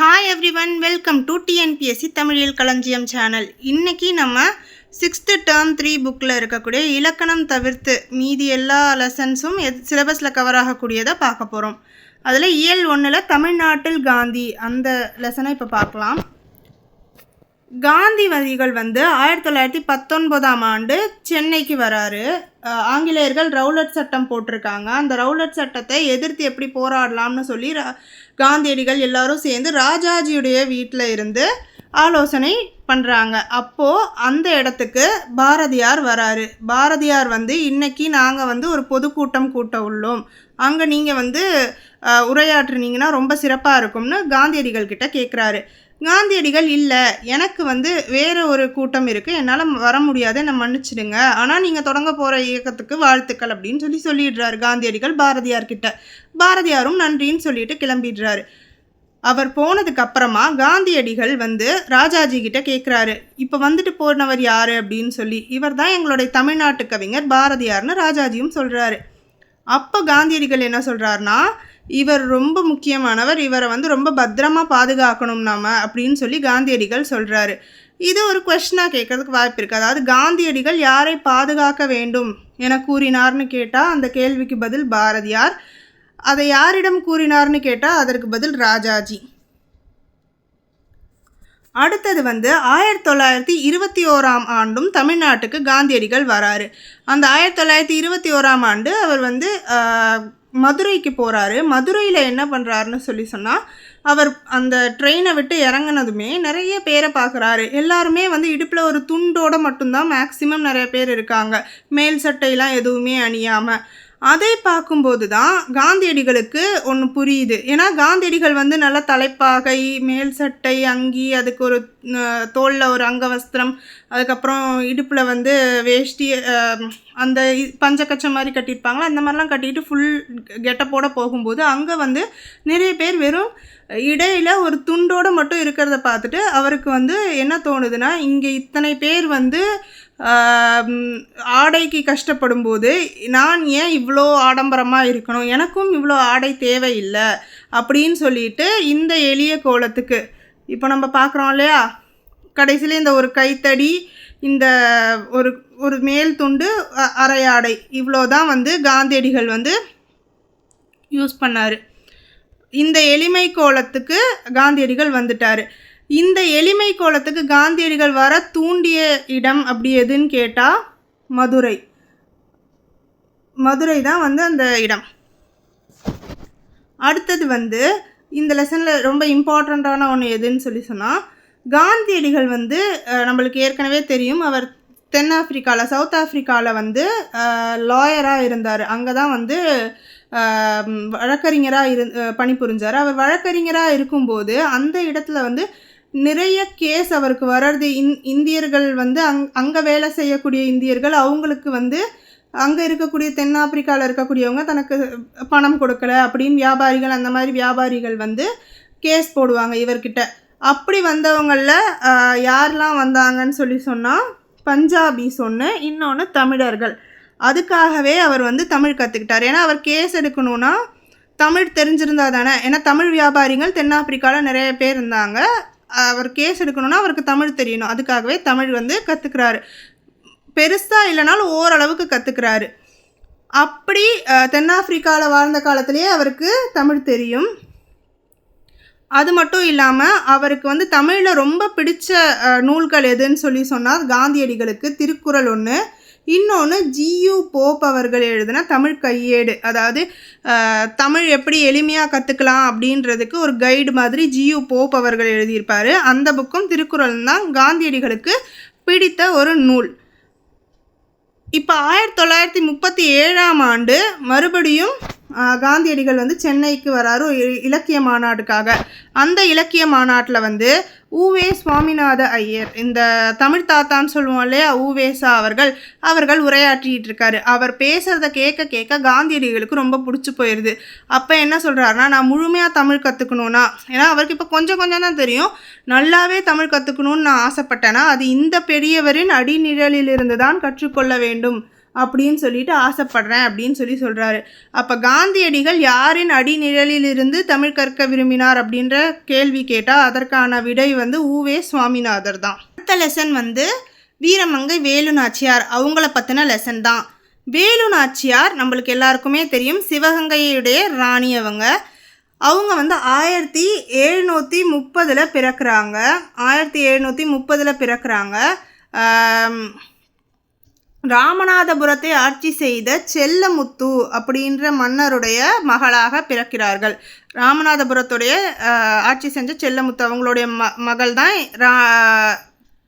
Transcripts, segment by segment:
Hi everyone, welcome to TNPSC தமிழில் களஞ்சியம் channel. இன்றைக்கி நம்ம 6th டேர்ம் 3 புக்கில் இருக்கக்கூடிய இலக்கணம் தவிர்த்து மீதி எல்லா லெசன்ஸும் சிலபஸில் கவர் ஆகக்கூடியதை பார்க்க போகிறோம். அதில் இயல் 1 தமிழ்நாட்டில் காந்தி அந்த லெசனை இப்போ பார்க்கலாம். காந்திவாதிகள் 1919ஆம் ஆண்டு சென்னைக்கு வராரு. ஆங்கிலேயர்கள் ரவுலட் சட்டம் போட்டிருக்காங்க. அந்த ரவுலட் சட்டத்தை எதிர்த்து எப்படி போராடலாம்னு சொல்லி காந்தியடிகள் எல்லாரும் சேர்ந்து ராஜாஜியுடைய வீட்டில் இருந்து ஆலோசனை பண்ணுறாங்க. அப்போது அந்த இடத்துக்கு பாரதியார் வராரு. பாரதியார் இன்னைக்கு நாங்கள் ஒரு பொதுக்கூட்டம் கூட்ட உள்ளோம், அங்கே நீங்கள் உரையாற்றுனீங்கன்னா ரொம்ப சிறப்பாக இருக்கும்னு காந்தியடிகள் கிட்ட கேட்குறாரு. காந்தியடிகள் இல்லை, எனக்கு வேறு ஒரு கூட்டம் இருக்குது, என்னால் வர முடியாது, என்னை மன்னிச்சிடுங்க, ஆனால் நீங்கள் தொடங்க போகிற இயக்கத்துக்கு வாழ்த்துக்கள் அப்படின்னு சொல்லிடுறாரு காந்தியடிகள் பாரதியார்கிட்ட. பாரதியாரும் நன்றின்னு சொல்லிட்டு கிளம்பிடுறாரு. அவர் போனதுக்கு அப்புறமா காந்தியடிகள் ராஜாஜி கிட்ட கேட்குறாரு, இப்போ போனவர் யார் அப்படின்னு சொல்லி. இவர் தான் எங்களுடைய தமிழ்நாட்டு கவிஞர் பாரதியார்னு ராஜாஜியும் சொல்கிறாரு. அப்போ காந்தியடிகள் என்ன சொல்கிறாருன்னா, இவர் ரொம்ப முக்கியமானவர், இவரை ரொம்ப பத்திரமா பாதுகாக்கணும் நாம அப்படின்னு சொல்லி காந்தியடிகள் சொல்கிறாரு. இது ஒரு கொஸ்டினாக கேட்கறதுக்கு வாய்ப்பு இருக்குது. அதாவது காந்தியடிகள் யாரை பாதுகாக்க வேண்டும் என கூறினார்னு கேட்டால் அந்த கேள்விக்கு பதில் பாரதியார், அதை யாரிடம் கூறினார்னு கேட்டால் அதற்கு பதில் ராஜாஜி. அடுத்தது 1921ஆம் ஆண்டும் தமிழ்நாட்டுக்கு காந்தியடிகள் வராரு. அந்த 1921ஆம் ஆண்டு அவர் மதுரைக்கு போகிறாரு. மதுரையில் என்ன பண்ணுறாருன்னு சொன்னால், அவர் அந்த ட்ரெயினை விட்டு இறங்கினதுமே நிறைய பேரை பார்க்குறாரு. எல்லாருமே இடுப்பில் ஒரு துண்டோடு மட்டும்தான் மேக்சிமம் நிறைய பேர் இருக்காங்க, மேல் சட்டையெல்லாம் எதுவுமே அணியாமல். அதை பார்க்கும்போது தான் காந்தியடிகளுக்கு ஒன்று புரியுது. ஏன்னா காந்தியடிகள் நல்ல தலைப்பாகை, மேல் சட்டை, அங்கி, அதுக்கு ஒரு தோளில் ஒரு அங்கவஸ்திரம், அதுக்கப்புறம் இடுப்பில் வேஷ்டி, அந்த பஞ்சக்கச்சம் மாதிரி கட்டியிருப்பாங்களா, அந்த மாதிரிலாம் கட்டிட்டு ஃபுல் கெட்டப்போட போகும்போது அங்கே நிறைய பேர் வெறும் இடையில ஒரு துண்டோடு மட்டும் இருக்கிறத பார்த்துட்டு அவருக்கு என்ன தோணுதுன்னா, இங்கே இத்தனை பேர் ஆடைக்கு கஷ்டப்படும் போது நான் ஏன் இவ்வளோ ஆடம்பரமாக இருக்கணும், எனக்கும் இவ்வளோ ஆடை தேவையில்லை அப்படின்னு சொல்லிட்டு இந்த எளிய கோலத்துக்கு இப்போ நம்ம பார்க்குறோம் இல்லையா, கடைசியில் இந்த ஒரு கைத்தடி, இந்த ஒரு மேல் துண்டு, அரை ஆடை, இவ்வளோ தான் காந்தியடிகள் யூஸ் பண்ணார். இந்த எளிமை கோலத்துக்கு காந்தியடிகள் வந்துட்டார். இந்த எளிமை கோலத்துக்கு காந்தியடிகள் வர தூண்டிய இடம் அப்படி எதுன்னு கேட்டால் மதுரை. மதுரை தான் அந்த இடம். அடுத்தது இந்த லெசனில் ரொம்ப இம்பார்ட்டண்ட்டான ஒன்று எதுன்னு சொன்னால், காந்தியடிகள் நம்மளுக்கு ஏற்கனவே தெரியும், அவர் தென்னாப்பிரிக்காவில், சவுத் ஆஃப்ரிக்காவில் லாயராக இருந்தார். அங்கே தான் வழக்கறிஞராக பணிபுரிஞ்சார். அவர் வழக்கறிஞராக இருக்கும்போது அந்த இடத்துல நிறைய கேஸ் அவருக்கு வர்றது. இந்தியர்கள் அங்கே வேலை செய்யக்கூடிய இந்தியர்கள், அவங்களுக்கு அங்கே இருக்கக்கூடிய தென்னாப்பிரிக்காவில் இருக்கக்கூடியவங்க தனக்கு பணம் கொடுக்கல அப்படின்னு வியாபாரிகள், அந்த மாதிரி வியாபாரிகள் கேஸ் போடுவாங்க இவர்கிட்ட. அப்படி வந்தவங்களில் யாரெல்லாம் வந்தாங்கன்னு சொன்னால் பஞ்சாபிஸ் ஒன்று, இன்னொன்று தமிழர்கள். அதுக்காகவே அவர் தமிழ் கற்றுக்கிட்டார். ஏன்னா அவர் கேஸ் எடுக்கணுன்னா தமிழ் தெரிஞ்சிருந்தா தானே. ஏன்னா தமிழ் வியாபாரிகள் தென்னாப்பிரிக்காவில் நிறைய பேர் இருந்தாங்க. அவர் கேஸ் எடுக்கணுன்னா அவருக்கு தமிழ் தெரியணும். அதுக்காகவே தமிழ் கற்றுக்கிறாரு. பெருசாக இல்லைனாலும் ஓரளவுக்கு கற்றுக்கிறாரு. அப்படி தென்னாப்பிரிக்காவில் வாழ்ந்த காலத்திலேயே அவருக்கு தமிழ் தெரியும். அது மட்டும் இல்லாமல் அவருக்கு தமிழில் ரொம்ப பிடிச்ச நூல்கள் எதுன்னு சொன்னால் காந்தியடிகளுக்கு திருக்குறள் ஒன்று, இன்னொன்று ஜியு போப் அவர்கள் எழுதின தமிழ் கையேடு. அதாவது தமிழ் எப்படி எளிமையாக கற்றுக்கலாம் அப்படின்றதுக்கு ஒரு கைடு மாதிரி ஜியு போப் அவர்கள் எழுதியிருப்பார். அந்த புக்கும் திருக்குறள் தான் காந்தியடிகளுக்கு பிடித்த ஒரு நூல். இப்போ 1937ஆம் ஆண்டு மறுபடியும் காந்தியடிகள் சென்னைக்கு வராரு இலக்கிய மாநாட்டுக்காக. அந்த இலக்கிய மாநாட்டில் ஊவே சுவாமிநாத ஐயர், இந்த தமிழ் தாத்தான்னு சொல்லுவோம் இல்லையா, ஊவேசா அவர்கள் உரையாற்றிட்டு இருக்காரு. அவர் பேசுகிறத கேட்க கேட்க காந்தியடிகளுக்கு ரொம்ப பிடிச்சி போயிடுது. அப்போ என்ன சொல்கிறாருன்னா, நான் முழுமையாக தமிழ் கற்றுக்கணுன்னா, ஏன்னா அவருக்கு இப்போ கொஞ்சம் தான் தெரியும், நல்லாவே தமிழ் கற்றுக்கணுன்னு நான் ஆசைப்பட்டேன்னா அது இந்த பெரியவரின் அடிநிழலிலிருந்து தான் கற்றுக்கொள்ள வேண்டும் அப்படின்னு சொல்லிட்டு ஆசைப்படுறேன் அப்படின்னு சொல்கிறாரு. அப்போ காந்தியடிகள் யாரின் அடிநிழலிலிருந்து தமிழ் கற்க விரும்பினார் அப்படின்ற கேள்வி கேட்டால் அதற்கான விடை வந்து உவே சுவாமிநாதர் தான். அடுத்த லெசன் வந்து வீரமங்கை வேலு நாச்சியார், அவங்கள பற்றின லெசன் தான். வேலு நாச்சியார் நம்மளுக்கு எல்லாருக்குமே தெரியும், சிவகங்கையுடைய ராணி. அவங்க வந்து 1730 பிறக்கிறாங்க. 1730 பிறக்கிறாங்க. ராமநாதபுரத்தை ஆட்சி செய்த செல்லமுத்து அப்படின்ற மன்னருடைய மகளாக பிறக்கிறார்கள். ராமநாதபுரத்துடைய ஆட்சி செஞ்ச செல்லமுத்து அவங்களுடைய மகள் தான்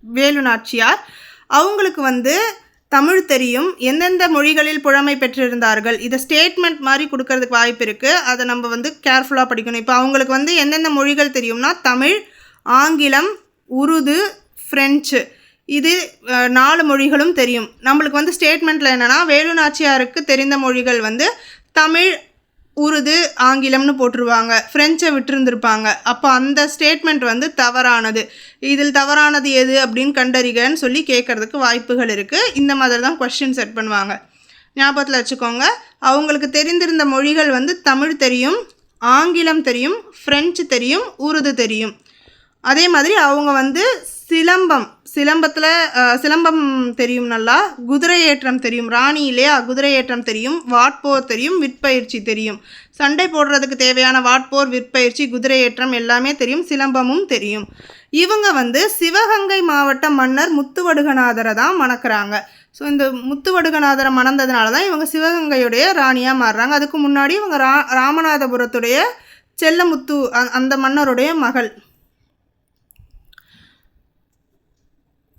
வேலு நாச்சியார். அவங்களுக்கு வந்து தமிழ் தெரியும். எந்தெந்த மொழிகளில் புலமை பெற்றிருந்தார்கள், இதை ஸ்டேட்மெண்ட் மாதிரி கொடுக்கறதுக்கு வாய்ப்பு இருக்குது. அதை நம்ம வந்து கேர்ஃபுல்லாக படிக்கணும். இப்போ அவங்களுக்கு வந்து எந்தெந்த மொழிகள் தெரியும்னா தமிழ், ஆங்கிலம், உருது, ஃப்ரெஞ்சு, இது 4 மொழிகளும் தெரியும். நம்மளுக்கு வந்து ஸ்டேட்மெண்ட்டில் என்னென்னா வேலு நாச்சியாருக்கு தெரிந்த மொழிகள் வந்து தமிழ், உருது, ஆங்கிலம்னு போட்டுருவாங்க, ஃப்ரெஞ்சை விட்டுருந்துருப்பாங்க. அப்போ அந்த ஸ்டேட்மெண்ட் வந்து தவறானது. இதில் தவறானது எது அப்படின்னு கண்டறிகன்னு சொல்லி கேட்குறதுக்கு வாய்ப்புகள் இருக்குது. இந்த மாதிரி தான் கொஸ்டின் செட் பண்ணுவாங்க. ஞாபகத்தில் வச்சுக்கோங்க. அவங்களுக்கு தெரிந்திருந்த மொழிகள் வந்து தமிழ் தெரியும், ஆங்கிலம் தெரியும், ஃப்ரெஞ்சு தெரியும், உருது தெரியும். அதே மாதிரி அவங்க வந்து சிலம்பம் தெரியும், நல்லா குதிரை ஏற்றம் தெரியும். ராணி இல்லையா, குதிரை ஏற்றம் தெரியும், வாட்போர் தெரியும், விற்பயிற்சி தெரியும். சண்டை போடுறதுக்கு தேவையான வாட்போர், விற்பயிற்சி, குதிரை ஏற்றம் எல்லாமே தெரியும். சிலம்பமும் தெரியும். இவங்க வந்து சிவகங்கை மாவட்ட மன்னர் முத்துவடுகநாதரை தான் மணக்கிறாங்க. ஸோ இந்த முத்துவடுகநாதரை மணந்ததுனால தான் இவங்க சிவகங்கையுடைய ராணியாக மாறுறாங்க. அதுக்கு முன்னாடி இவங்க ராமநாதபுரத்துடைய செல்லமுத்து அந்த மன்னருடைய மகள்.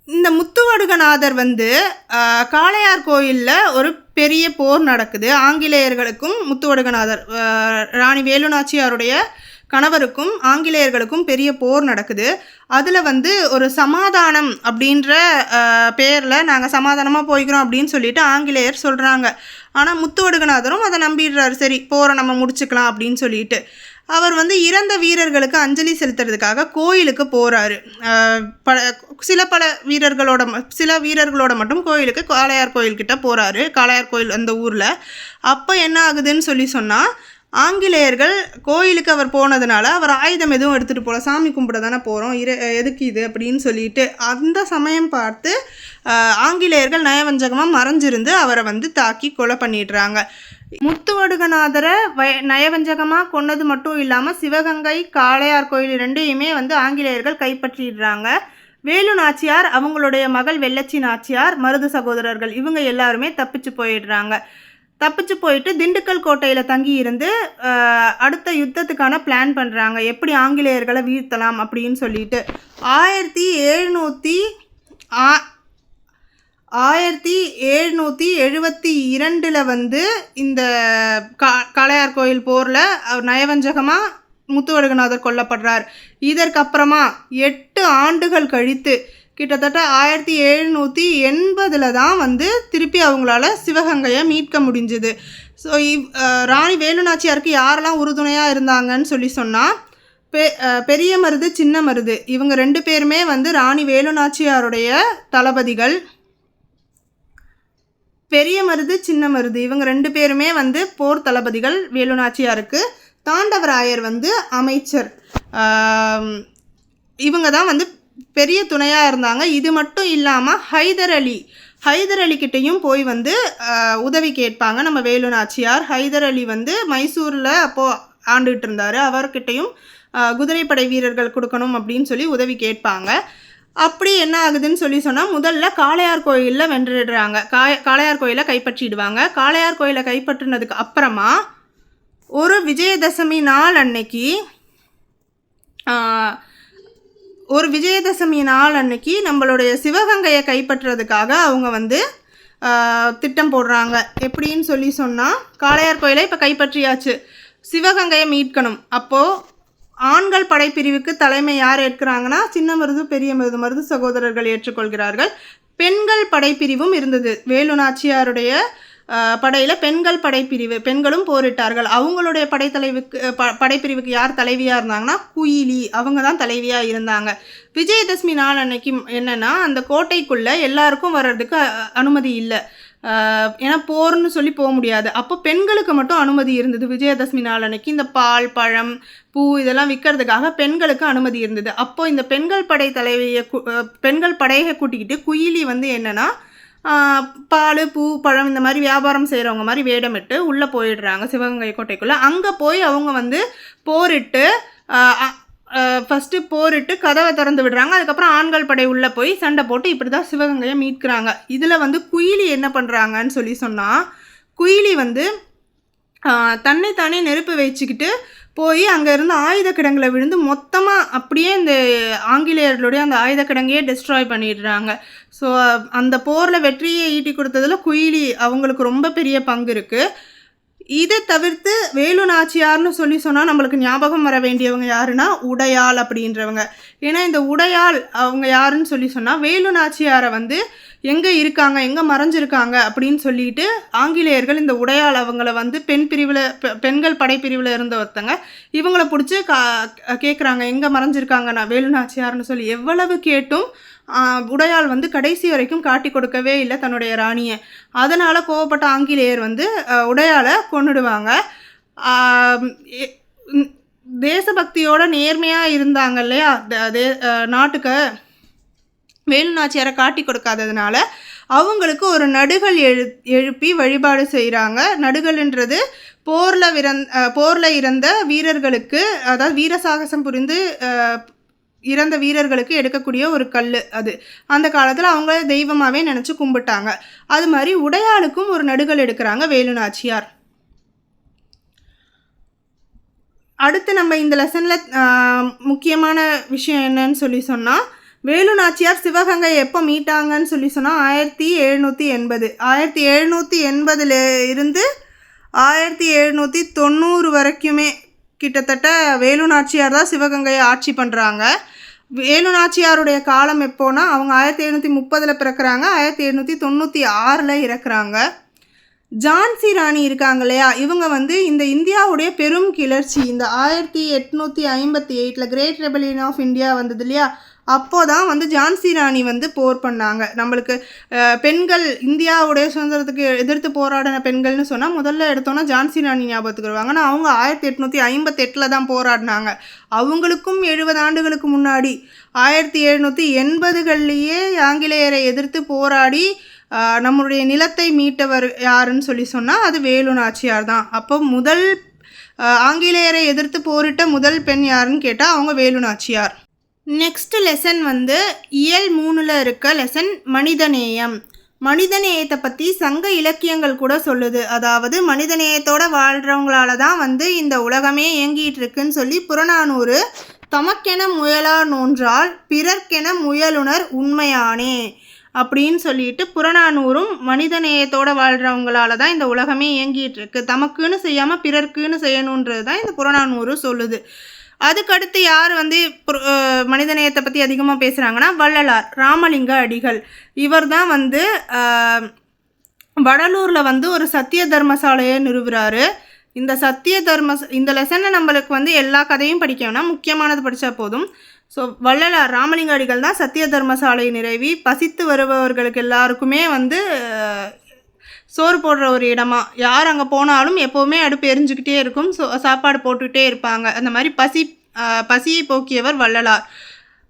இந்த முத்துவடுகநாதர் வந்து காளையார் கோயிலில் ஒரு பெரிய போர் நடக்குது. ஆங்கிலேயர்களுக்கும் முத்துவடுகநாதர் ராணி வேலு நாச்சியாருடைய கணவருக்கும் ஆங்கிலேயர்களுக்கும் பெரிய போர் நடக்குது. அதில் வந்து ஒரு சமாதானம் அப்படின்ற பேரில் நாங்கள் சமாதானமாக போய்க்கிறோம் அப்படின்னு சொல்லிட்டு ஆங்கிலேயர் சொல்கிறாங்க. ஆனால் முத்துவடுகநாதரும் அதை நம்பிடுறாரு. சரி, போரை நம்ம முடிச்சுக்கலாம் அப்படின்னு சொல்லிட்டு அவர் வந்து இறந்த வீரர்களுக்கு அஞ்சலி செலுத்துறதுக்காக கோயிலுக்கு போகிறாரு. சில வீரர்களோட மட்டும் கோயிலுக்கு காளையார் கோயில்கிட்ட போகிறாரு. காளையார் கோயில் அந்த ஊரில். அப்போ என்ன ஆகுதுன்னு சொன்னால் ஆங்கிலேயர்கள் கோயிலுக்கு அவர் போனதுனால அவர் ஆயுதம் எதுவும் எடுத்துகிட்டு போகல. சாமி கும்பிட தானே போகிறோம், எதுக்கு இது அப்படின்னு சொல்லிட்டு அந்த சமயம் பார்த்து ஆங்கிலேயர்கள் நயவஞ்சகமாக மறைஞ்சிருந்து அவரை வந்து தாக்கி கொலை பண்ணிடுறாங்க. முத்துவடுகநாதரை நயவஞ்சகமாக கொன்னது மட்டும் இல்லாமல் சிவகங்கை, காளையார் கோயில் ரெண்டையுமே வந்து ஆங்கிலேயர்கள் கைப்பற்றிடுறாங்க. வேலு நாச்சியார், அவங்களுடைய மகள் வெள்ளச்சி நாச்சியார், மருது சகோதரர்கள் இவங்க எல்லாருமே தப்பிச்சு போயிடுறாங்க. தப்பிச்சு போயிட்டு திண்டுக்கல் கோட்டையில் தங்கி இருந்து அடுத்த யுத்தத்துக்கான பிளான் பண்ணுறாங்க, எப்படி ஆங்கிலேயர்களை வீழ்த்தலாம் அப்படின்னு சொல்லிட்டு. 1772 வந்து இந்த காளையார் கோயில் போரில் நயவஞ்சகமாக முத்துவடுகநாதர் கொல்லப்படுறார். இதற்கப்புறமா 8 ஆண்டுகள் கழித்து கிட்டத்தட்ட 1780 தான் வந்து திருப்பி அவங்களால சிவகங்கையை மீட்க முடிஞ்சுது. ஸோ ராணி வேலு நாச்சியாருக்கு யாரெல்லாம் உறுதுணையாக இருந்தாங்கன்னு சொன்னால் பெரிய மருது, சின்ன மருது இவங்க 2 பேருமே வந்து ராணி வேலு நாச்சியாருடைய தளபதிகள். பெரிய மருது, சின்ன மருது இவங்க 2 பேருமே வந்து போர் தளபதிகள் வேலு நாச்சியாருக்கு. தாண்டவராயர் வந்து அமைச்சர். இவங்க தான் வந்து பெரிய துணையாக இருந்தாங்க. இது மட்டும் இல்லாமல் ஹைதர் அலி கிட்டேயும் போய் வந்து உதவி கேட்பாங்க நம்ம வேலு நாச்சியார். ஹைதர் அலி வந்து மைசூரில் அப்போது ஆண்டுகிட்டு இருந்தார். அவர்கிட்டையும் குதிரைப்படை வீரர்கள் கொடுக்கணும் அப்படின்னு சொல்லி உதவி கேட்பாங்க. அப்படி என்ன ஆகுதுன்னு சொன்னால் முதல்ல காளையார் கோயிலில் வென்றிடுறாங்க. காளையார் கோயிலை கைப்பற்றிடுவாங்க. காளையார் கோயிலை கைப்பற்றினதுக்கு அப்புறமா ஒரு விஜயதசமி நாள் அன்னைக்கு நம்மளுடைய சிவகங்கையை கைப்பற்றுறதுக்காக அவங்க வந்து திட்டம் போடுறாங்க. எப்படின்னு சொன்னால் காளையார் கோயிலை இப்போ கைப்பற்றியாச்சு, சிவகங்கையை மீட்கணும். அப்போது ஆண்கள் படைப்பிரிவுக்கு தலைமை யார் ஏற்கிறாங்கன்னா சின்ன மருது, பெரிய மருது, மருது சகோதரர்கள் ஏற்றுக்கொள்கிறார்கள். பெண்கள் படைப்பிரிவும் இருந்தது. வேலு நாச்சியாருடைய படையில் பெண்கள் படைப்பிரிவு, பெண்களும் போரிட்டார்கள். அவங்களுடைய படைப்பிரிவுக்கு யார் தலைவியாக இருந்தாங்கன்னா குயிலி, அவங்க தான் தலைவியாக இருந்தாங்க. விஜயதசமி நாள் அன்னைக்கு என்னென்னா அந்த கோட்டைக்குள்ளே எல்லாருக்கும் வர்றதுக்கு அனுமதி இல்லை. ஏன்னா போர்னு சொல்லி போக முடியாது. அப்போ பெண்களுக்கு மட்டும் அனுமதி இருந்தது. விஜயதசமி நாள் அன்னைக்கு இந்த பால், பழம், பூ இதெல்லாம் விற்கிறதுக்காக பெண்களுக்கு அனுமதி இருந்தது. அப்போது இந்த பெண்கள் படை தலைவியை பெண்கள் படையை கூட்டிக்கிட்டு குயிலி வந்து என்னென்னா பால், பூ, பழம் இந்த மாதிரி வியாபாரம் செய்கிறவங்க மாதிரி வேடமிட்டு உள்ளே போயிடுறாங்க சிவகங்கை கோட்டைக்குள்ளே. அங்கே போய் அவங்க வந்து போரிட்டு ஃபஸ்ட்டு போரிட்டு கதவை திறந்து விடுறாங்க. அதுக்கப்புறம் ஆண்கள் படை உள்ளே போய் சண்டை போட்டு இப்படி தான் சிவகங்கையை மீட்கிறாங்க. இதில் வந்து குயிலி என்ன பண்ணுறாங்கன்னு சொல்லி சொன்னால், குயிலி வந்து தன்னைத்தானே நெருப்பு வச்சுக்கிட்டு போய் அங்கே இருந்து ஆயுத கிடங்கில் விழுந்து மொத்தமாக அப்படியே இந்த ஆங்கிலேயர்களுடைய அந்த ஆயுத கிடங்கையே டெஸ்ட்ராய் பண்ணிடுறாங்க. ஸோ அந்த போரில் வெற்றியை ஈட்டி கொடுத்ததில் குயிலி அவங்களுக்கு ரொம்ப பெரிய பங்கு இருக்குது. இதை தவிர்த்து வேலு நாச்சியார்னு சொல்லி சொன்னால் நம்மளுக்கு ஞாபகம் வர வேண்டியவங்க யாருன்னா உடையாள் அப்படின்றவங்க. ஏன்னா இந்த உடையாள் அவங்க யாருன்னு சொல்லி சொன்னால், வேலு நாச்சியாரை வந்து எங்கே இருக்காங்க, எங்கே மறைஞ்சிருக்காங்க அப்படின்னு சொல்லிட்டு ஆங்கிலேயர்கள் இந்த உடையாள் அவங்கள வந்து பெண்கள் படைப்பிரிவில் இருந்த ஒருத்தங்க இவங்களை பிடிச்சி கேட்குறாங்க எங்கே மறைஞ்சிருக்காங்க நான் வேலு நாச்சியார்னு சொல்லி. எவ்வளவு கேட்டும் உடையாள் வந்து கடைசி வரைக்கும் காட்டி கொடுக்கவே இல்லை தன்னுடைய ராணியை. அதனால் கோவப்பட்ட ஆங்கிலேயர் வந்து உடையாளை கொன்னுடுவாங்க. தேசபக்தியோட நேர்மையாக இருந்தாங்க இல்லையா, நாட்டுக்கு வேலு நாச்சியாரை காட்டி கொடுக்காததுனால அவங்களுக்கு ஒரு நடுகள் எழுப்பி வழிபாடு செய்கிறாங்க. நடுகள்ன்றது போரில் இறந்த வீரர்களுக்கு, அதாவது வீரசாகசம் புரிந்து இறந்த வீரர்களுக்கு எடுக்கக்கூடிய ஒரு கல். அது அந்த காலத்தில் அவங்க தெய்வமாகவே நினச்சி கும்பிட்டாங்க. அது மாதிரி உடையாளுக்கும் ஒரு நடுகள் எடுக்கிறாங்க வேலு நாச்சியார். அடுத்து நம்ம இந்த லெசனில் முக்கியமான விஷயம் என்னன்னு சொல்லி சொன்னால், வேலு நாச்சியார் சிவகங்கை எப்போ மீட்டாங்கன்னு சொல்லி சொன்னால் 1780. 1780 இருந்து 1790 வரைக்குமே கிட்டத்தட்ட வேலு நாச்சியார் தான் சிவகங்கையை ஆட்சி பண்ணுறாங்க. வேலு நாச்சியாருடைய காலம் எப்போனா, அவங்க 1730 பிறக்கிறாங்க, 1796 இறக்குறாங்க. ஜான்சி ராணி இருக்காங்க இல்லையா, இவங்க வந்து இந்த இந்தியாவுடைய பெரும் கிளர்ச்சி இந்த 1858 கிரேட் ரெபலியன் ஆஃப் இந்தியா வந்தது இல்லையா, அப்போதான் வந்து ஜான்சி ராணி வந்து போர் பண்ணாங்க. நம்மளுக்கு பெண்கள் இந்தியாவுடைய சுதந்திரத்துக்கு எதிர்த்து போராடின பெண்கள்னு சொன்னால் முதல்ல எடுத்தோன்னா ஜான்சி ராணி ஞாபகத்துக்கு வருவாங்க. ஆனால் அவங்க 1858 தான் போராடினாங்க. அவங்களுக்கும் 70 ஆண்டுகளுக்கு முன்னாடி 1780 ஆங்கிலேயரை எதிர்த்து போராடி நம்மளுடைய நிலத்தை மீட்டவர் யாருன்னு சொல்லி சொன்னால் அது வேலு நாச்சியார் தான். அப்போ முதல் ஆங்கிலேயரை எதிர்த்து போரிட்ட முதல் பெண் யாருன்னு கேட்டால் அவங்க வேலு நாச்சியார். நெக்ஸ்ட் லெசன் வந்து இயல் 3 இருக்க லெசன் மனிதநேயம். மனிதநேயத்தை பற்றி சங்க இலக்கியங்கள் கூட சொல்லுது. அதாவது மனிதநேயத்தோடு வாழ்கிறவங்களால தான் வந்து இந்த உலகமே இயங்கிட்டு இருக்குன்னு சொல்லி புறநானூறு தமக்கென முயலா நோன்றால் பிறர்க்கென முயலுணர் உண்மையானே அப்படின்னு சொல்லிட்டு புறநானூறும் மனிதநேயத்தோடு வாழ்கிறவங்களால தான் இந்த உலகமே இயங்கிட்டு இருக்கு, தமக்குன்னு செய்யாமல் பிறர்க்குன்னு செய்யணுன்றது தான் இந்த புறநானூறு சொல்லுது. அதுக்கடுத்து யார் வந்து மனிதநேயத்தை பற்றி அதிகமாக பேசுகிறாங்கன்னா வள்ளலார் ராமலிங்க அடிகள். இவர் தான் வந்து வடலூரில் வந்து ஒரு சத்திய தர்மசாலையை நிறுவுறாரு. இந்த லெசனில் நம்மளுக்கு வந்து எல்லா கதையும் படிக்கணும்னா முக்கியமானது படித்தா போதும். ஸோ வள்ளலார் ராமலிங்க அடிகள் தான் சத்திய தர்மசாலை நிறுவி பசித்து வருபவர்களுக்கு எல்லாருக்குமே வந்து சோறு போடுற ஒரு இடமா, யார் அங்கே போனாலும் எப்போவுமே அடுப்பு எரிஞ்சுக்கிட்டே இருக்கும், சாப்பாடு போட்டுக்கிட்டே இருப்பாங்க. அந்த மாதிரி பசியை போக்கியவர் வள்ளலார்.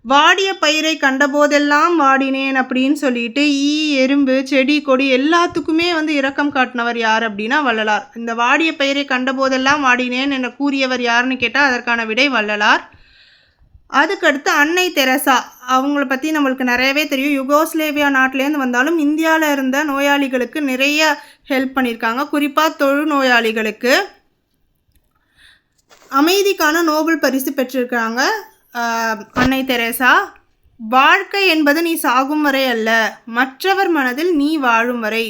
வாடிய பயிரை கண்டபோதெல்லாம் வாடினேன் அப்படின்னு சொல்லிட்டு எறும்பு, செடி, கொடி எல்லாத்துக்குமே வந்து இரக்கம் காட்டினவர் யார் அப்படின்னா வள்ளலார். இந்த வாடிய பயிரை கண்டபோதெல்லாம் வாடினேன் என கூறியவர் யாருன்னு கேட்டால் அதற்கான விடை வள்ளலார். அதுக்கடுத்து அன்னை தெரசா, அவங்கள பற்றி நம்மளுக்கு நிறையவே தெரியும். யுகோஸ்லேவியா நாட்டிலேருந்து வந்தாலும் இந்தியாவில் இருந்த நோயாளிகளுக்கு நிறைய ஹெல்ப் பண்ணியிருக்காங்க. குறிப்பாக தொழுநோயாளிகளுக்கு அமைதிக்கான நோபல் பரிசு பெற்றிருக்காங்க அன்னை தெரசா. வாழ்க்கை என்பது நீ சாகும் வரை அல்ல, மற்றவர் மனதில் நீ வாழும் வரை.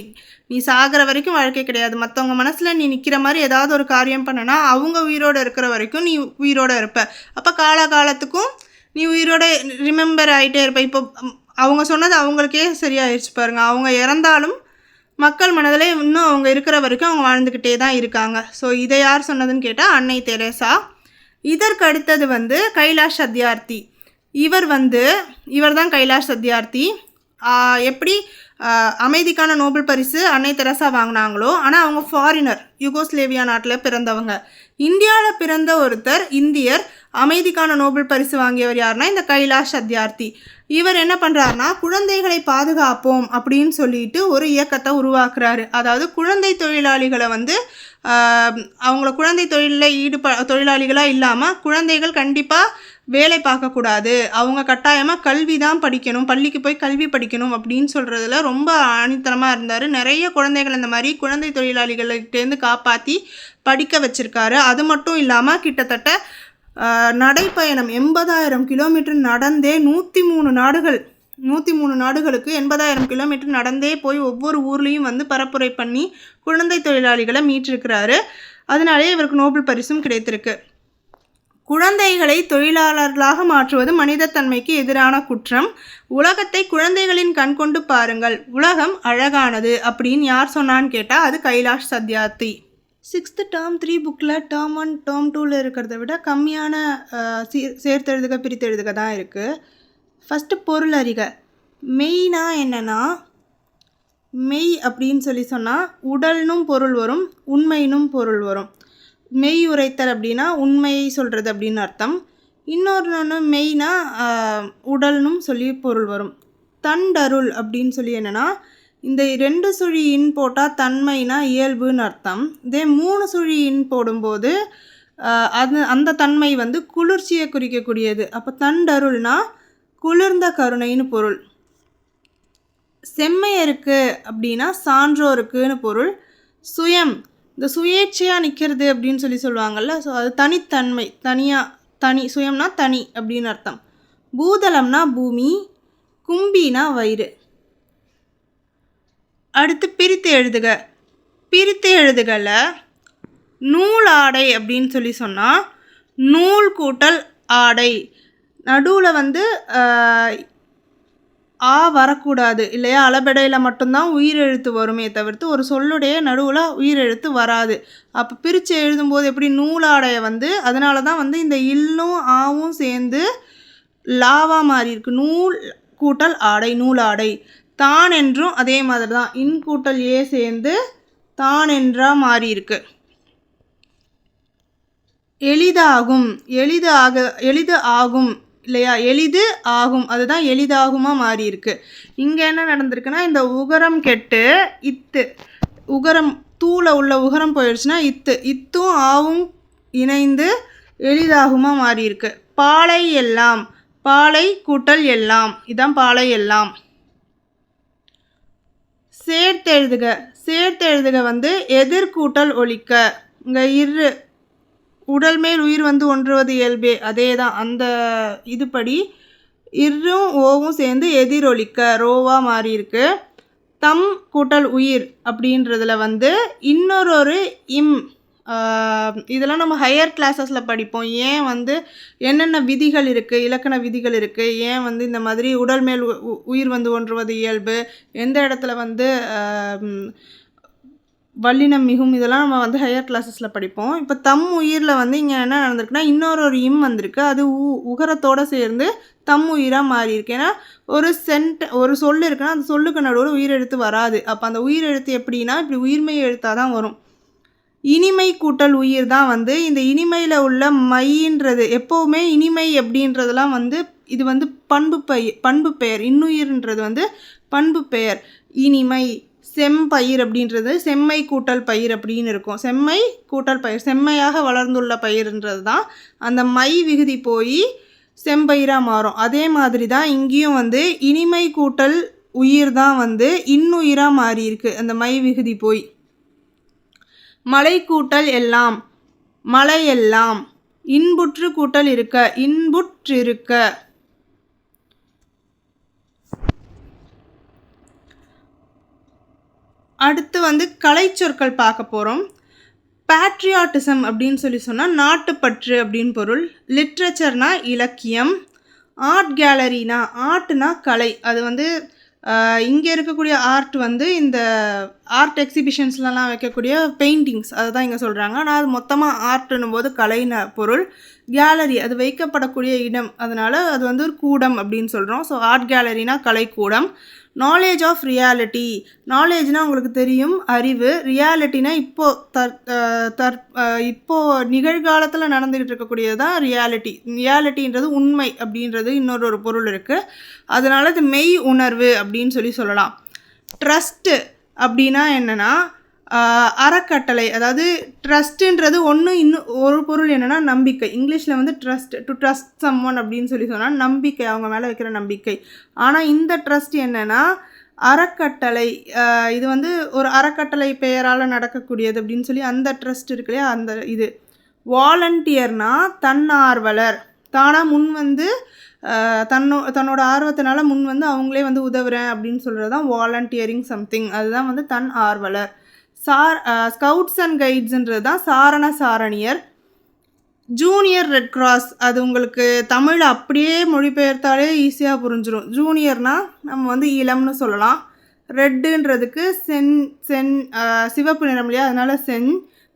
நீ சாகிற வரைக்கும் வாழ்க்கை கிடையாது, மற்றவங்க மனசில் நீ நிற்கிற மாதிரி ஏதாவது ஒரு காரியம் பண்ணனா அவங்க உயிரோடு இருக்கிற வரைக்கும் நீ உயிரோடு இருப்ப. அப்போ காலகாலத்துக்கும் நீ உயிரோடு ரிமெம்பர் ஆகிட்டே இருப்ப. இப்போ அவங்க சொன்னது அவங்களுக்கே சரியாயிடுச்சு பாருங்கள். அவங்க இறந்தாலும் மக்கள் மனதில் இன்னும் அவங்க இருக்கிற வரைக்கும் அவங்க வாழ்ந்துக்கிட்டே தான் இருக்காங்க. ஸோ இதை யார் சொன்னதுன்னு கேட்டால் அன்னை தெரசா. இதற்கு அடுத்தது வந்து கைலாஷ் சத்யார்த்தி. இவர் தான் கைலாஷ் சத்யார்த்தி. எப்படி அமைதிக்கான நோபல் பரிசு அன்னை தெரசா வாங்கினாங்களோ, ஆனால் அவங்க ஃபாரினர், யுகோஸ்லேவியா நாட்டில் பிறந்தவங்க. இந்தியாவில் பிறந்த ஒருத்தர் இந்தியர் அமைதிக்கான நோபல் பரிசு வாங்கியவர் யாருன்னா இந்த கைலாஷ் சத்யார்த்தி. இவர் என்ன பண்ணுறாருனா குழந்தைகளை பாதுகாப்போம் அப்படின்னு சொல்லிட்டு ஒரு இயக்கத்தை உருவாக்குறாரு. அதாவது குழந்தை தொழிலாளிகளை வந்து அவங்கள குழந்தை தொழிலில் தொழிலாளிகளாக இல்லாமல் குழந்தைகள் கண்டிப்பாக வேலை பார்க்கக்கூடாது, அவங்க கட்டாயமாக கல்வி தான் படிக்கணும், பள்ளிக்கு போய் கல்வி படிக்கணும் அப்படின்னு சொல்கிறதுல ரொம்ப ஆணித்தரமாக இருந்தார். நிறைய குழந்தைகள் இந்த மாதிரி குழந்தை தொழிலாளிகள்கிட்டேருந்து காப்பாற்றி படிக்க வச்சுருக்காரு. அது மட்டும் இல்லாமல் கிட்டத்தட்ட நடைப்பயணம் 80,000 கிலோமீட்டர் நடந்தே 103 நாடுகளுக்கு 80,000 கிலோமீட்டர் நடந்தே போய் ஒவ்வொரு ஊர்லேயும் வந்து பரப்புரை பண்ணி குழந்தை தொழிலாளிகளை மீட்டிருக்கிறாரு. அதனாலே இவருக்கு நோபல் பரிசும் கிடைத்திருக்கு. குழந்தைகளை தொழிலாளர்களாக மாற்றுவது மனிதத்தன்மைக்கு எதிரான குற்றம். உலகத்தை குழந்தைகளின் கண் கொண்டு பாருங்கள், உலகம் அழகானது அப்படின்னு யார் சொன்னான்னு கேட்டால் அது கைலாஷ் சத்யார்த்தி. 6th டேர்ம் 3 புக்கில் டேர்ம் 1 டேர்ம் 2ல் இருக்கிறத விட கம்மியான சேர்த்தெழுதுக பிரித்தெழுதுக தான் இருக்குது. ஃபஸ்ட்டு பொருள் அறிக. மெய்னா என்னென்னா, மெய் அப்படின்னு சொன்னால் உடல்னும் பொருள் வரும், உண்மையினும் பொருள் வரும். மெய் உரைத்தல் அப்படின்னா உண்மையை சொல்கிறது அப்படின்னு அர்த்தம். இன்னொன்று மெய்னா உடல்னும் சொல்லி பொருள் வரும். தண்டருள் அப்படின்னு என்னென்னா, இந்த 2 சுழி இன் போட்டால் தன்மைனா இயல்புன்னு அர்த்தம். இதே 3 சுழி இன் போடும்போது அந்த தன்மை வந்து குளிர்ச்சியை குறிக்கக்கூடியது. அப்போ தண்டருள்னா குளிர்ந்த கருணைன்னு பொருள். செம்மையருக்கு அப்படின்னா சான்றோருக்குன்னு பொருள். சுயம், இந்த சுயேட்சையாக நிற்கிறது அப்படின்னு சொல்லுவாங்கள்ல, ஸோ அது தனித்தன்மை, தனி சுயம்னா தனி அப்படின்னு அர்த்தம். பூதளம்னா பூமி, கும்பினா வயிறு. அடுத்து பிரித்து எழுதுக. பிரித்து எழுதுகல நூல் ஆடை அப்படின்னு சொன்னால் நூல் கூட்டல் ஆடை, நடுவில் வந்து வரக்கூடாது இல்லையா, அளபெடையில் மட்டும்தான் உயிரெழுத்து வருமே தவிர்த்து ஒரு சொல்லுடைய நடுவில் உயிரெழுத்து வராது. அப்போ பிரித்து எழுதும்போது எப்படி நூலாடையை வந்து அதனால தான் வந்து இந்த இல்லும் ஆவும் சேர்ந்து லாவா மாறி இருக்கு. நூல் கூட்டல் ஆடை, நூலாடை. தான் என்றும் அதே மாதிரி தான் இன் கூட்டல் ஏ சேர்ந்து தான் என்றா மாறி இருக்கு. எளிதாகும், எளிது ஆகும் இல்லையா, எளிது ஆகும், அதுதான் எளிதாகுமா மாறி இருக்கு. இங்கே என்ன நடந்திருக்குன்னா, இந்த உகரம் கெட்டு இத்து, உகரம் தூள உள்ள உகரம் போயிடுச்சுன்னா இத்தும் ஆவும் இணைந்து எளிதாகுமா மாறி இருக்கு. பாலை எல்லாம், பாலை கூட்டல் எல்லாம், இதான் பாலை எல்லாம். சேர்த்தெழுதுக. சேர்த்தெழுதுக வந்து எதிர்கூட்டல் ஒழிக்க. இங்கே இரு உடல் மேல் உயிர் வந்து ஒன்றுவது இயல்பே, அதே தான் அந்த இதுபடி இரும் ஓவும் சேர்ந்து எதிரொலிக்க ரோவா மாறி இருக்கு. தம் கூட்டல் உயிர் அப்படின்றதுல வந்து இன்னொரு இம், இதெல்லாம் நம்ம ஹையர் கிளாஸஸில் படிப்போம். ஏன் வந்து என்னென்ன விதிகள் இருக்குது, இலக்கண விதிகள் இருக்குது, ஏன் வந்து இந்த மாதிரி உடல் மேல் உயிர் வந்து ஒன்றுவது இயல்பு, எந்த இடத்துல வந்து வல்லினம் மிகும், இதெல்லாம் நம்ம வந்து ஹையர் கிளாஸஸில் படிப்போம். இப்போ தம் உயிரில் வந்து இங்கே என்ன நடந்திருக்குன்னா இன்னொரு இம் வந்திருக்கு, அது உகரத்தோடு சேர்ந்து தம் உயிராக மாறி இருக்கு. ஏன்னா ஒரு சொல் இருக்குன்னா அந்த சொல்லுக்கு நடுவில் உயிரெழுத்து வராது. அப்போ அந்த உயிரெழுத்து எப்படின்னா இப்படி உயிர்மெய் எழுத்தாக தான் வரும். இனிமை கூட்டல் உயிர் தான் வந்து இந்த இனிமையில் உள்ள மைன்றது. எப்போவுமே இனிமை அப்படின்றதெல்லாம் வந்து இது வந்து பண்பு பெயர். இன்னுயிர்ன்றது வந்து பண்பு பெயர். இனிமை, செம்பயிர் அப்படின்றது செம்மை கூட்டல் பயிர் அப்படின்னு இருக்கும். செம்மை கூட்டல் பயிர், செம்மையாக வளர்ந்துள்ள பயிர்ன்றது தான் அந்த மை விகுதி போய் செம்பயிராக மாறும். அதே மாதிரி தான் இங்கேயும் வந்து இனிமை கூட்டல் உயிர் தான் வந்து இன்னுயிராக மாறி இருக்கு அந்த மை விகுதி போய். மலை கூட்டல் எல்லாம், மலை எல்லாம். இன்புற்று கூட்டல் இருக்க, இன்புற்றிருக்க. அடுத்து வந்து கலைச்சொற்கள் பார்க்க போகிறோம். பேட்ரியாட்டிசம் அப்படின்னு சொன்னால் நாட்டுப்பற்று அப்படின்னு பொருள். லிட்ரேச்சர்னா இலக்கியம். ஆர்ட் கேலரினா, ஆர்ட்னா கலை, அது வந்து இங்கே இருக்கக்கூடிய ஆர்ட் வந்து இந்த ஆர்ட் எக்ஸிபிஷன்ஸ்லாம் வைக்கக்கூடிய பெயிண்டிங்ஸ் அதை தான் இங்கே சொல்கிறாங்க. ஆனால் அது மொத்தமாக ஆர்ட்னும் போது கலைன பொருள். கேலரி அது வைக்கப்படக்கூடிய இடம், அதனால் அது வந்து ஒரு கூடம் அப்படின்னு சொல்கிறோம். ஸோ ஆர்ட் கேலரினா கலைக்கூடம். Knowledge of reality. நாலேஜ்னால் உங்களுக்கு தெரியும் அறிவு, ரியாலிட்டினா இப்போது நிகழ்காலத்தில் நடந்துக்கிட்டு இருக்கக்கூடியது தான் ரியாலிட்டி. ரியாலிட்டின்றது உண்மை அப்படின்றது இன்னொரு பொருள் இருக்குது. அதனால் இது மெய் உணர்வு அப்படின்னு சொல்லலாம். ட்ரஸ்ட்டு அப்படின்னா என்னென்னா அறக்கட்டளை. அதாவது ட்ரஸ்ட்டுன்றது இன்னும் ஒரு பொருள் என்னென்னா நம்பிக்கை. இங்கிலீஷில் வந்து டு ட்ரஸ்ட் சம்ஒன் அப்படின்னு சொன்னால் நம்பிக்கை, அவங்க மேலே வைக்கிற நம்பிக்கை. ஆனால் இந்த ட்ரஸ்ட் என்னென்னா அறக்கட்டளை. இது வந்து ஒரு அறக்கட்டளை பெயரால் நடக்கக்கூடியது அப்படின்னு அந்த ட்ரஸ்ட் இருக்கு இல்லையா, அந்த இது. வாலண்டியர்னால் தன்னார்வலர். தானாக முன் வந்து தன்னோட ஆர்வத்தினால முன் வந்து அவங்களே வந்து உதவுறேன் அப்படின்னு சொல்கிறது தான் வாலண்டியரிங் சம்திங். அதுதான் வந்து தன் ஆர்வலர். ஸ்கவுட்ஸ் அண்ட் கைட்ஸுன்றது தான் சாரண சாரணியர். ஜூனியர் ரெட் கிராஸ், அது உங்களுக்கு தமிழ் அப்படியே மொழிபெயர்த்தாலே ஈஸியாக புரிஞ்சிடும். ஜூனியர்னால் நம்ம வந்து இளம்னு சொல்லலாம். ரெட்டுன்றதுக்கு சிவப்பு நிறம் இல்லையா, அதனால் சென்.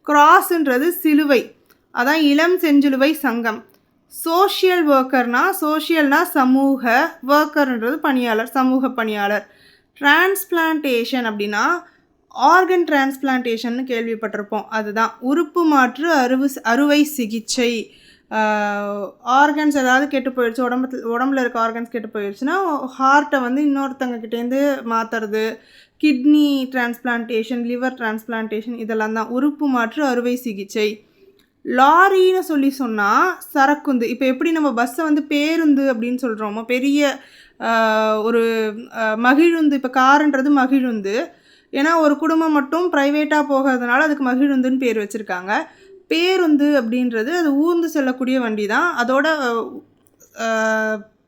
கிராஸுன்றது சிலுவை, அதான் இளம் செஞ்சிலுவை சங்கம். சோஷியல் சோஷியல்னா சமூக, ஒர்க்கர்ன்றது பணியாளர், சமூக பணியாளர். டிரான்ஸ்பிளான்டேஷன் அப்படின்னா ஆர்கன் டிரான்ஸ்பிளான்டேஷன்னு கேள்விப்பட்டிருப்போம். அதுதான் உறுப்பு மாற்று அறுவை சிகிச்சை. ஆர்கன்ஸ் ஏதாவது கெட்டு போயிடுச்சு, உடம்புல இருக்க ஆர்கன்ஸ் கெட்டு போயிடுச்சுன்னா ஹார்ட்டை வந்து இன்னொருத்தங்கக்கிட்டேருந்து மாற்றுறது. கிட்னி டிரான்ஸ்பிளான்டேஷன், லிவர் டிரான்ஸ்பிளான்டேஷன், இதெல்லாம் தான் உறுப்பு மாற்று அறுவை சிகிச்சை. லாரின்னு சொன்னால் சரக்குந்து. இப்போ எப்படி நம்ம பஸ்ஸை வந்து பேருந்து அப்படின்னு சொல்கிறோமோ, பெரிய ஒரு மகிழுந்து. இப்போ காருன்றது மகிழுந்து, ஏன்னா ஒரு குடும்பம் மட்டும் ப்ரைவேட்டாக போகிறதுனால அதுக்கு மகிழுந்துன்னு பேர் வச்சுருக்காங்க. பேருந்து அப்படின்றது அது ஊர்ந்து செல்லக்கூடிய வண்டி தான், அதோட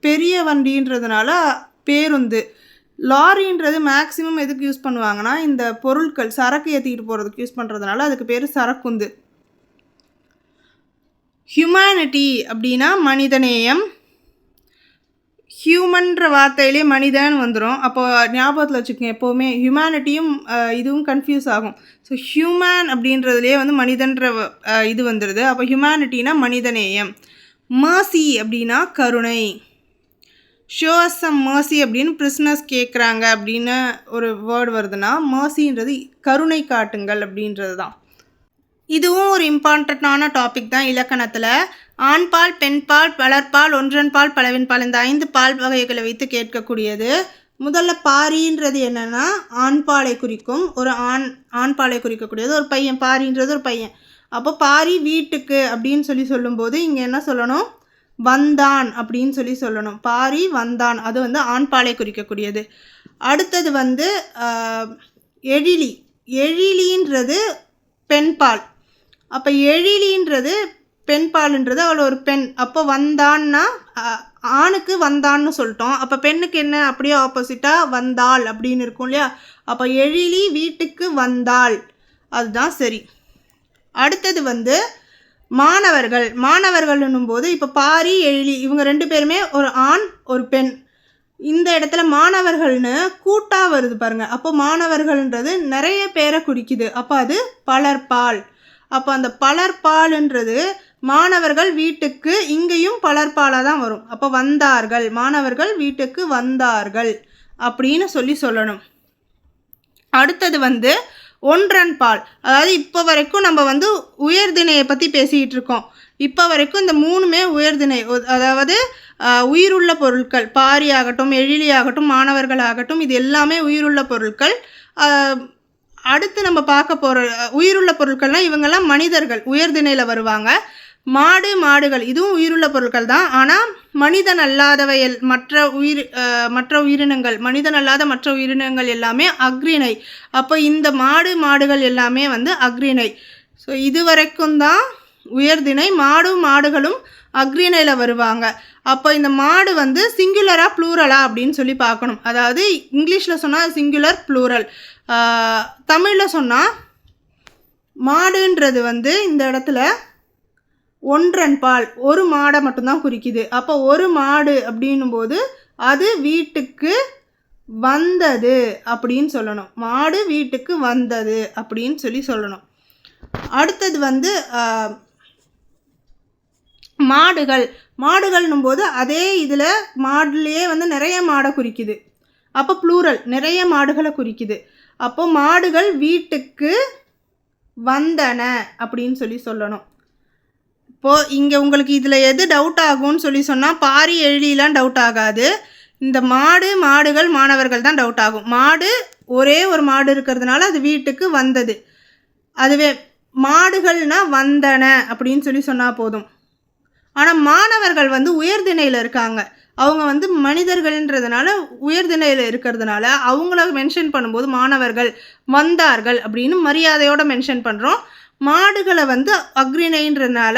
பெரிய வண்டின்றதுனால பேருந்து. லாரின்றது மேக்ஸிமம் எதுக்கு யூஸ் பண்ணுவாங்கன்னா இந்த பொருட்கள் சரக்கு ஏற்றிக்கிட்டு போகிறதுக்கு யூஸ் பண்ணுறதுனால அதுக்கு பேர் சரக்குந்து. ஹியூமனிட்டி அப்படின்னா மனிதநேயம். ஹியூமன்ற வார்த்தையிலே மனிதன் வந்துடும். அப்போ ஞாபகத்தில் வச்சுக்கோங்க, எப்போவுமே ஹியூமனிட்டியும் இதுவும் கன்ஃபியூஸ் ஆகும். ஸோ ஹியூமன் அப்படின்றதுலேயே வந்து மனிதன்ற இது வந்துடுது. அப்போ ஹியூமனிட்டினா மனிதநேயம். மர்சி அப்படின்னா கருணை. ஷோ அஸ் சம் மர்சி அப்படின்னு பிரிஸ்னஸ் கேட்குறாங்க அப்படின்னு ஒரு வேர்டு வருதுன்னா மர்சின்றது கருணை காட்டுங்கள் அப்படின்றது தான். இதுவும் ஒரு இம்பார்ட்டண்ட்டான டாபிக் தான் இலக்கணத்தில். ஆண்பால், பெண்பால், பலர்பால், ஒன்றன்பால், பலவின்பால், இந்த 5 பால் வகைகளை வைத்து கேட்கக்கூடியது. முதல்ல பாரின்றது என்னென்னா ஆண்பாலை குறிக்கும். ஒரு ஆண்பாலை குறிக்கக்கூடியது ஒரு பையன். பாரின்றது ஒரு பையன். அப்போ பாரி வீட்டுக்கு அப்படின்னு சொல்லும்போது இங்கே என்ன சொல்லணும், வந்தான் அப்படின்னு சொல்லணும். பாரி வந்தான், அது வந்து ஆண்பாலை குறிக்கக்கூடியது. அடுத்தது வந்து எழிலி. எழிலின்றது பெண்பால். அப்போ எழிலின்றது பெண்பால்ன்றது அவள் ஒரு பெண். அப்போ வந்தான்னா ஆணுக்கு வந்தான்னு சொல்லிட்டோம். அப்போ பெண்ணுக்கு என்ன அப்படியே ஆப்போசிட்டாக வந்தாள் அப்படின்னு இருக்கும் இல்லையா. அப்போ எழிலி வீட்டுக்கு வந்தாள், அதுதான் சரி. அடுத்தது வந்து மாணவர்கள். மாணவர்கள்னும் போது இப்போ பாரி எழிலி இவங்க 2 பேருமே ஒரு ஆண் ஒரு பெண். இந்த இடத்துல மாணவர்கள்னு கூட்டாக வருது பாருங்கள். அப்போ மாணவர்கள்ன்றது நிறைய பேரை குறிக்குது. அப்போ அது பலர்பால். அப்போ அந்த பலர்பால்ன்றது மாணவர்கள் வீட்டுக்கு, இங்கேயும் பலர்பாலாக தான் வரும். அப்போ வந்தார்கள், மாணவர்கள் வீட்டுக்கு வந்தார்கள் அப்படின்னு சொல்லணும். அடுத்தது வந்து ஒன்றன்பால். அதாவது இப்போ வரைக்கும் நம்ம வந்து உயர்திணையை பற்றி பேசிக்கிட்டு இருக்கோம். இப்போ வரைக்கும் இந்த 3மே உயர்திணை. அதாவது உயிருள்ள பொருட்கள், பாரி ஆகட்டும், எழிலி ஆகட்டும், மாணவர்கள் ஆகட்டும், இது எல்லாமே உயிருள்ள பொருட்கள். அடுத்து நம்ம பார்க்க போகிற உயிருள்ள பொருட்கள்னால் இவங்கெல்லாம் மனிதர்கள், உயர்திணையில் வருவாங்க. மாடுகள் இதுவும் உயிருள்ள பொருட்கள் தான். ஆனால் மனிதன் அல்லாதவை மற்ற உயிரினங்கள், மனிதன் அல்லாத மற்ற உயிரினங்கள் எல்லாமே அக்ரிணை. அப்போ இந்த மாடுகள் எல்லாமே வந்து அக்ரிணை. ஸோ இது வரைக்கும் தான் உயர்திணை. மாடுகளும் அக்ரிணையில் வருவாங்க. அப்போ இந்த மாடு வந்து சிங்குலரா ப்ளூரலா அப்படின்னு பார்க்கணும். அதாவது இங்கிலீஷில் சொன்னால் சிங்குலர், ப்ளூரல். தமிழில் சொன்னால் மாடுன்றது வந்து இந்த இடத்துல ஒன்றன்பால், ஒரு மாடை மட்டும்தான் குறிக்குது. அப்போ ஒரு மாடு அப்படின்னும் போது அது வீட்டுக்கு வந்தது அப்படின்னு சொல்லணும். மாடு வீட்டுக்கு வந்தது அப்படின்னு சொல்லணும். அடுத்தது வந்து மாடுகள்னும் போது அதே இதில் மாடுலேயே வந்து நிறைய மாடை குறிக்குது. அப்போ ப்ளூரல், நிறைய மாடுகளை குறிக்குது. அப்போ மாடுகள் வீட்டுக்கு வந்தன அப்படின்னு சொல்லணும். இப்போது இங்கே உங்களுக்கு இதில் எது டவுட் ஆகும்னு சொன்னால் பாரி எழிலாம் டவுட் ஆகாது. இந்த மாடுகள் மாணவர்கள் தான் டவுட் ஆகும். மாடு ஒரே ஒரு மாடு இருக்கிறதுனால அது வீட்டுக்கு வந்தது. அதுவே மாடுகள்னால் வந்தன அப்படின்னு சொன்னால் போதும். ஆனால் மாணவர்கள் வந்து உயர்திணையில் இருக்காங்க. அவங்க மனிதர்கள்ன்றதுனால உயர்திணையில் இருக்கிறதுனால அவங்கள மென்ஷன் பண்ணும்போது மாணவர்கள் வந்தார்கள் அப்படின்னு மரியாதையோடு மென்ஷன் பண்ணுறோம். மாடுகளை அக்ரிணைன்றதுனால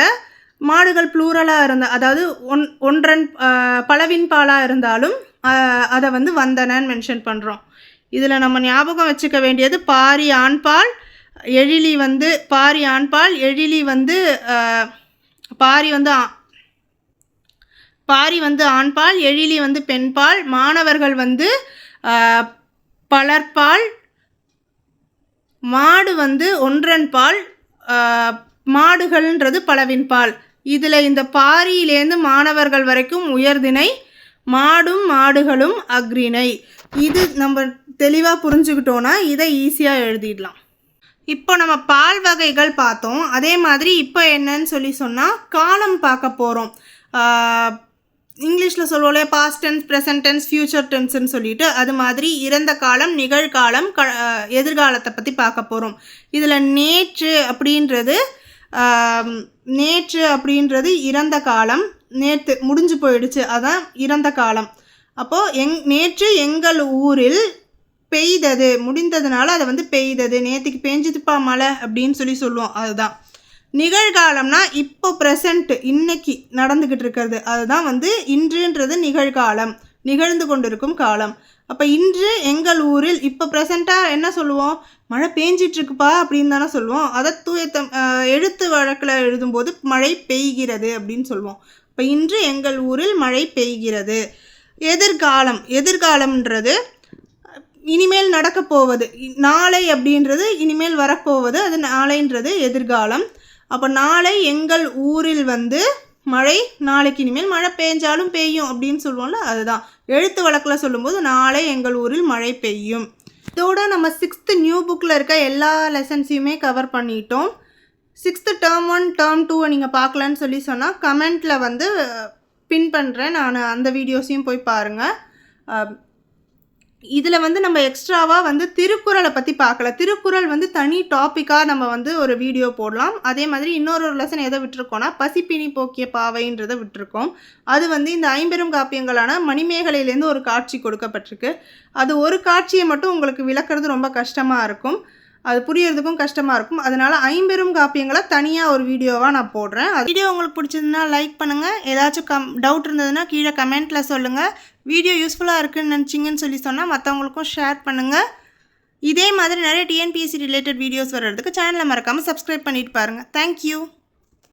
மாடுகள் ப்ளூரலாக இருந்தால், அதாவது ஒன்றன் பலவின் பாலாக இருந்தாலும் அதை வந்தனன்னு மென்ஷன் பண்ணுறோம். இதில் நம்ம ஞாபகம் வச்சுக்க வேண்டியது பாரி ஆண்பால், எழிலி பாரி ஆண்பால், எழிலி பாரி ஆண்பால், எழிலி பெண்பால், மாணவர்கள் பலர்பால், மாடு ஒன்றன் பால், மாடுகள்ன்றது பலவின் பால். இதில் இந்த பாரியிலேருந்து மாணவர்கள் வரைக்கும் உயர்திணை, மாடும் மாடுகளும் அக்ரிணை. இது நம்ம தெளிவாக புரிஞ்சுக்கிட்டோன்னா இதை ஈஸியாக எழுதிடலாம். இப்போ நம்ம பால் வகைகள் பார்த்தோம். அதே மாதிரி இப்போ என்னன்னு சொன்னால் காலம் பார்க்க போகிறோம். இங்கிலீஷில் சொல்லுவோம்ல past tense, present tense, future டென்ஸ்ன்னு சொல்லிட்டு, அது மாதிரி இறந்த காலம், நிகழ்காலம், எதிர்காலத்தை பற்றி பார்க்க போகிறோம். இதில் நேற்று அப்படின்றது இறந்த காலம், நேற்று முடிஞ்சு போயிடுச்சு, அதான் இறந்த காலம். அப்போது நேற்று எங்கள் ஊரில் பெய்தது, முடிந்ததுனால அதை பெய்தது, நேற்றுக்கு பெஞ்சுதுப்பா மழை அப்படின்னு சொல்லுவோம். அதுதான் நிகழ்காலம்னா இப்போ ப்ரெசண்ட்டு, இன்னைக்கு நடந்துக்கிட்டு இருக்கிறது, அதுதான் இன்றுன்றது நிகழ்காலம், நிகழ்ந்து கொண்டிருக்கும் காலம். அப்போ இன்று எங்கள் ஊரில், இப்போ ப்ரெசண்ட்டாக என்ன சொல்லுவோம், மழை பேஞ்சிட்ருக்குப்பா அப்படின்னு தானே சொல்லுவோம். அதை எழுத்து வழக்கில் எழுதும்போது மழை பெய்கிறது அப்படின்னு சொல்லுவோம். இப்போ இன்று எங்கள் ஊரில் மழை பெய்கிறது. எதிர்காலம்ன்றது இனிமேல் நடக்க போவது, நாளை அப்படின்றது இனிமேல் வரப்போவது, அது நாளைன்றது எதிர்காலம். அப்போ நாளை எங்கள் ஊரில் மழை, நாளைக்கு இனிமேல் மழை பெஞ்சாலும் பெய்யும் அப்படின்னு சொல்லுவோம்ல, அதுதான் எழுத்து வழக்கில் சொல்லும்போது நாளை எங்கள் ஊரில் மழை பெய்யும். இதோட நம்ம 6th நியூ புக்கில் இருக்க எல்லா லெசன்ஸையுமே கவர் பண்ணிட்டோம். 6th டேர்ம் 1 டேர்ம் 2 நீங்கள் பார்க்கலன்னு சொன்னால் கமெண்ட்டில் பின் பண்ணுறேன், நான் அந்த வீடியோஸையும் போய் பாருங்கள். இதில் நம்ம எக்ஸ்ட்ராவாக திருக்குறளை பற்றி பார்க்கல. திருக்குறள் தனி டாப்பிக்காக நம்ம ஒரு வீடியோ போடலாம். அதே மாதிரி இன்னொரு லெசன் எதை விட்டுருக்கோன்னா பசிப்பினி போக்கிய பாவைன்றதை விட்டுருக்கோம். அது இந்த 50 காப்பியங்களான மணிமேகலையிலேருந்து ஒரு காட்சி கொடுக்கப்பட்டிருக்கு. அது ஒரு காட்சியை மட்டும் உங்களுக்கு விளக்குறது ரொம்ப கஷ்டமாக இருக்கும், அது புரியறதுக்கும் கஷ்டமாக இருக்கும். அதனால் 50 காப்பியங்களை தனியாக ஒரு வீடியோவாக நான் போடுறேன். அது வீடியோ உங்களுக்கு பிடிச்சதுன்னா லைக் பண்ணுங்கள். ஏதாச்சும் டவுட் இருந்ததுன்னா கீழே கமெண்ட்டில் சொல்லுங்கள். வீடியோ யூஸ்ஃபுல்லாக இருக்குன்னு நினச்சிங்கன்னு சொன்னால் மற்றவங்களுக்கும் ஷேர் பண்ணுங்கள். இதே மாதிரி நிறைய டிஎன்பிஎஸ்சி ரிலேட்டட் வீடியோஸ் வர்றதுக்கு சேனலை மறக்காமல் சப்ஸ்கிரைப் பண்ணிட்டு பாருங்கள். தேங்க்யூ.